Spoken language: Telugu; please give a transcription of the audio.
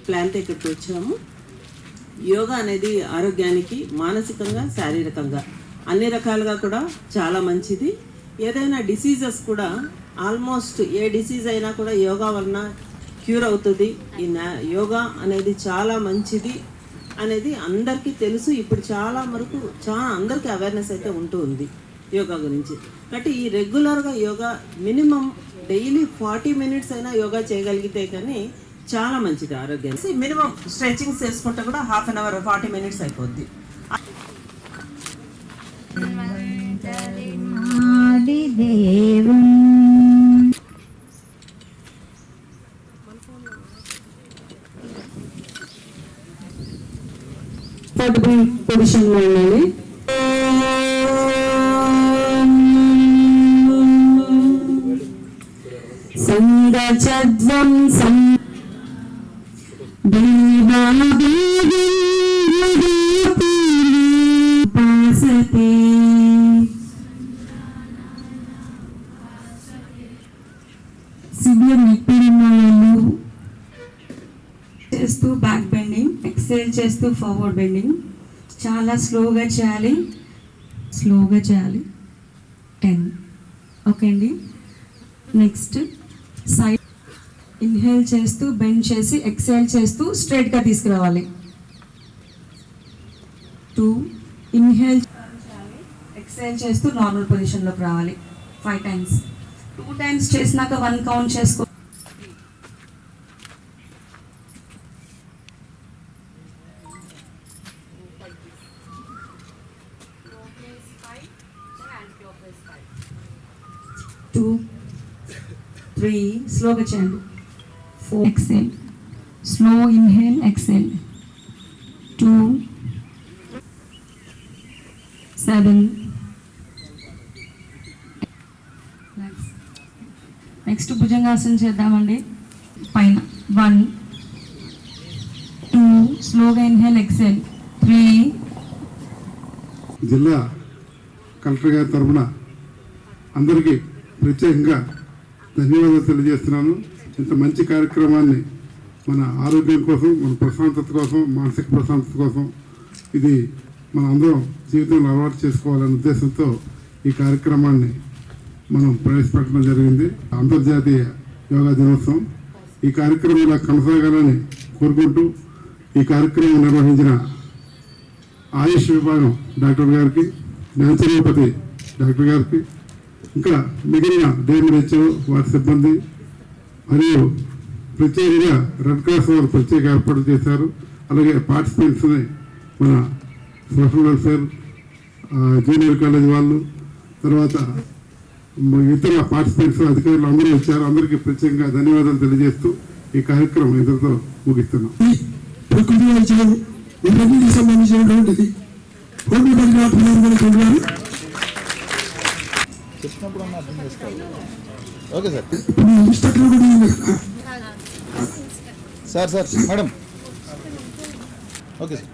ప్లాన్తో ఇక్కడికి వచ్చాము. యోగా అనేది ఆరోగ్యానికి మానసికంగా శారీరకంగా అన్ని రకాలుగా కూడా చాలా మంచిది. ఏదైనా డిసీజెస్ కూడా ఆల్మోస్ట్ ఏ డిసీజ్ అయినా కూడా యోగా వలన క్యూర్ అవుతుంది. యోగా అనేది చాలా మంచిది అనేది అందరికీ తెలుసు. ఇప్పుడు చాలా వరకు అందరికీ అవేర్నెస్ అయితే ఉంటూ ఉంది యోగా గురించి. కాబట్టి ఈ రెగ్యులర్గా యోగా మినిమం డైలీ 40 minutes అయినా యోగా చేయగలిగితే కానీ చాలా మంచిది ఆరోగ్యానికి. మినిమం స్ట్రెచింగ్స్ చేసుకుంటే కూడా 1/2 hour 40 minutes అయిపోద్ది. పొజిషన్లో ఉండాలి. సంగచద్వం చేస్తూ బ్యాక్ బెండింగ్, ఎక్సైల్ చేస్తూ ఫార్వర్డ్ బెండింగ్. చాలా స్లోగా చేయాలి. 10. ఓకే అండి. నెక్స్ట్ సైడ్ ఇన్హేల్ చేస్తూ బెండ్ చేసి ఎక్సైల్ చేస్తూ స్ట్రైట్గా తీసుకురావాలి. 2. ఇన్హేల్ ఎక్సైల్ చేస్తూ నార్మల్ పొజిషన్లోకి రావాలి. 5 times. 2 times చేసినాక 1 count చేసుకో. 2, 3 స్లోగా చేయండి. 4 exhale, slow inhale exhale. 2, 7. Next భుజంగాసనం చేద్దామండి. పైన 1, 2 స్లోగా ఇన్హేల్ ఎక్సెల్. 3. జిల్లా కలెక్టర్ గారి తరఫున అందరికీ ప్రత్యేకంగా ధన్యవాదాలు తెలియజేస్తున్నాను. ఇంత మంచి కార్యక్రమాన్ని మన ఆరోగ్యం కోసం, మన ప్రశాంతత కోసం, మానసిక ప్రశాంతత కోసం ఇది మన అందరం జీవితంలో అలవాటు చేసుకోవాలనే ఉద్దేశంతో ఈ కార్యక్రమాన్ని మనం ప్రవేశపెట్టడం జరిగింది. అంతర్జాతీయ యోగా దినోత్సవం ఈ కార్యక్రమం ఇలా కొనసాగాలని కోరుకుంటూ ఈ కార్యక్రమం నిర్వహించిన ఆయుష్ విభాగం డాక్టర్ గారికి, న్యాచురోపతి డాక్టర్ గారికి, ఇంకా మిగిలిన DMHO వారి సిబ్బంది మరియు ప్రత్యేకంగా రెడ్ క్రాస్ వారు ప్రత్యేక ఏర్పాటు చేశారు. అలాగే పార్టిసిపెంట్స్ని మన సోషల్ వెల్ఫేర్, జూనియర్ కాలేజ్ వాళ్ళు, తర్వాత ఇతర పార్టిసిపెంట్స్ అధికారులు అందరూ వచ్చారు. అందరికీ ప్రత్యేకంగా ధన్యవాదాలు తెలియజేస్తూ ఈ కార్యక్రమం ఇంతటితో ముగిస్తున్నాం. సంబంధించినటువంటిది okay sir madam okay sir.